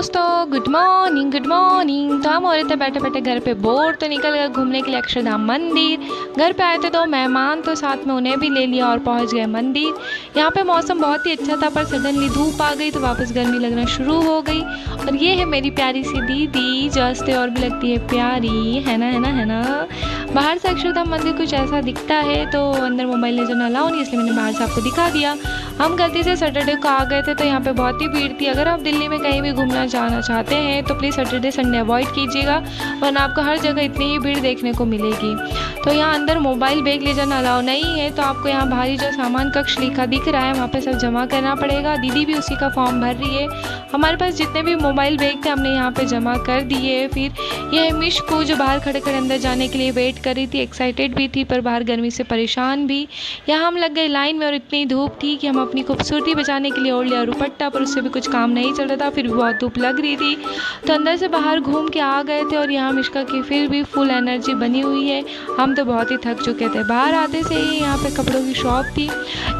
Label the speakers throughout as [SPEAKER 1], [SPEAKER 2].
[SPEAKER 1] दोस्तों, good morning good morning. तो हम हो रहे थे बैठे बैठे घर पे बोर, तो निकल गए घूमने के लिए अक्षरधाम मंदिर। घर पे आए थे तो मेहमान, तो साथ में उन्हें भी ले लिया और पहुंच गए मंदिर। यहाँ पे मौसम बहुत ही अच्छा था, पर सडनली धूप आ गई तो वापस गर्मी लगना शुरू हो गई। और ये है मेरी प्यारी सी दीदी, जो हंसते और भी लगती है प्यारी, है ना है ना है ना। बाहर से अक्षरधाम मंदिर कुछ ऐसा दिखता है, तो अंदर मोबाइल ले जाना अलाउ नहीं, इसलिए मैंने बाहर से आपको दिखा दिया। हम गलती से सैटरडे को आ गए थे, तो यहाँ पे बहुत ही भीड़ थी। अगर आप दिल्ली में कहीं भी घूमना जाना चाहते हैं तो प्लीज़ सैटरडे संडे अवॉइड कीजिएगा, वरना आपको हर जगह इतनी ही भीड़ देखने को मिलेगी। तो यहाँ अंदर मोबाइल बैग ले जाना अलाउ नहीं है, तो आपको यहाँ बाहरी जो सामान कक्ष लिखा दिख रहा है वहाँ पे सब जमा करना पड़ेगा। दीदी भी उसी का फॉर्म भर रही है। हमारे पास जितने भी मोबाइल बैग थे हमने यहाँ पे जमा कर दिए। फिर यह मिशकू जो बाहर खड़े खड़े अंदर जाने के लिए वेट कर रही थी, एक्साइटेड भी थी पर बाहर गर्मी से परेशान भी। यहाँ हम लग गए लाइन में और इतनी धूप थी कि हम अपनी खूबसूरती बचाने के लिए ओढ़ लिया दुपट्टा, पर उससे भी कुछ काम नहीं चल रहा था, फिर भी बहुत धूप लग रही थी। तो अंदर से बाहर घूम के आ गए थे और यहाँ मिश्का की फिर भी फुल एनर्जी बनी हुई है। हम तो बहुत ही थक चुके थे। बाहर आते से ही यहाँ पे कपड़ों की शॉप थी,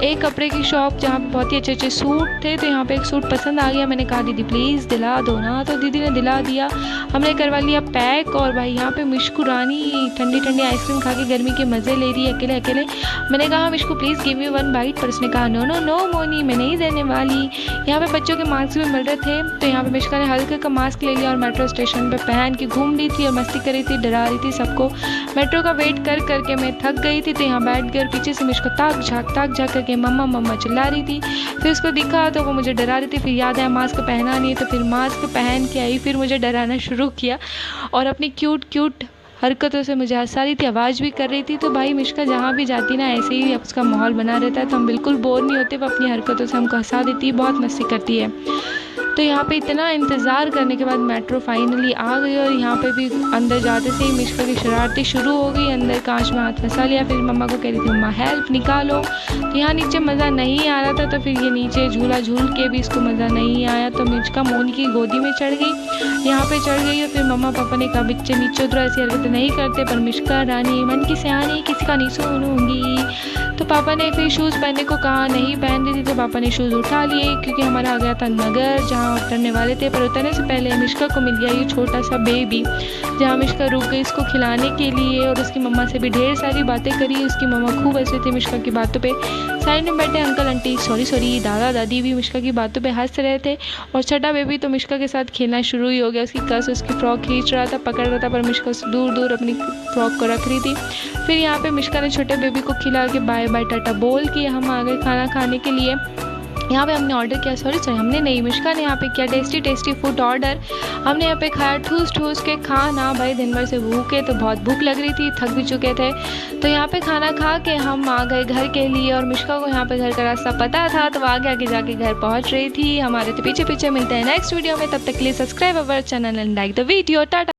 [SPEAKER 1] एक कपड़े की शॉप जहाँ पे बहुत ही अच्छे अच्छे सूट थे। तो यहाँ पे एक सूट पसंद आ गया, मैंने कहा दीदी प्लीज़ दिला दो ना, तो दीदी ने दिला दिया। हमने करवा लिया पैक। और भाई यहाँ पे मिश्कू रानी ठंडी ठंडी आइसक्रीम खा के गर्मी के मज़े ले रही है अकेले अकेले। मैंने कहा Mishku please give me one bite, पर उसने कहा नो नो नो मोनी, मैं नहीं देने वाली। यहाँ पे बच्चों के मास्क भी मिल रहे थे, तो यहाँ पे मिश्का ने हल्के का मास्क ले लिया और मेट्रो स्टेशन पे पहन के घूम रही थी और मस्ती कर रही थी, डरा रही थी सबको। मेट्रो का वेट कर करके मैं थक गई थी, तो यहाँ बैठ गई और पीछे से मिश्को ताक झाँक करके मम्मा मम्मा चिल्ला रही थी। फिर उसको दिखा तो वो मुझे डरा रही थी, फिर याद आया मास्क पहना नहीं है, तो फिर मास्क पहन के आई, फिर मुझे डराना शुरू किया और अपनी क्यूट क्यूट हरकतों से मुझे हंसा रही थी, आवाज़ भी कर रही थी। तो भाई मिश्का जहाँ भी जाती ना ऐसे ही उसका माहौल बना रहता है, तो हम बिल्कुल बोर नहीं होते। वो अपनी हरकतों से हमको हंसा देती है, बहुत मस्ती करती है। तो यहाँ पे इतना इंतज़ार करने के बाद मेट्रो फाइनली आ गई और यहाँ पे भी अंदर जाते से ही मिश्का की शरारतें शुरू हो गई। अंदर कांच में हाथ फंसा लिया, फिर मम्मा को कह रही थी मम्मा हेल्प निकालो। तो यहाँ नीचे मज़ा नहीं आ रहा था, तो फिर ये नीचे झूला झूल के भी इसको मज़ा नहीं आया, तो मिश्का मोनी की गोदी में चढ़ गई। यहाँ पे चढ़ गई और फिर मम्मा पापा ने कहा बच्चे नीचे उतरो, ऐसी हरकतें नहीं करते, पर मिश्का रानी मन की सियानी, किसी का नहीं सुनूंगी। तो पापा ने फिर शूज़ पहनने को कहा, नहीं पहन रही थी, तो पापा ने शूज़ उठा लिए क्योंकि हमारा आ गया था नगर जहाँ उतरने वाले थे। पर उतरने से पहले मिश्का को मिल गया ये छोटा सा बेबी, जहाँ मिश्का रुक गई इसको खिलाने के लिए और उसकी मम्मा से भी ढेर सारी बातें करी। उसकी मम्मा खूब हंस रही थी मिश्का की बातों पे। साइड में बैठे अंकल आंटी सॉरी दादा दादी भी मिश्का की बातों पे हंस रहे थे। और छोटा बेबी तो मिश्का के साथ खेलना शुरू ही हो गया। उसकी कस उसकी फ्रॉक खींच रहा था, पकड़ रहा था, पर मिश्का उससे दूर दूर अपनी फ्रॉक को रख रही थी। फिर यहाँ पे मिश्का ने छोटे बेबी को खिला के बाय बाय टाटा बोल के हम आ गए खाना खाने के लिए। यहाँ पे हमने ऑर्डर किया, सॉरी हमने नहीं, मिश्का ने यहाँ पे किया टेस्टी फूड ऑर्डर। हमने यहाँ पे खाया ठूस के खाना। भाई दिन भर से भूखे, तो बहुत भूख लग रही थी, थक भी चुके थे। तो यहाँ पे खाना खा के हम आ गए घर के लिए और मिश्का को यहाँ पे घर का रास्ता पता था, तो आगे आगे जाके घर पहुँच रही थी। हमारे तो पीछे पीछे मिलते हैं नेक्स्ट वीडियो में, तब तक के लिए subscribe our channel and like the video. Tata.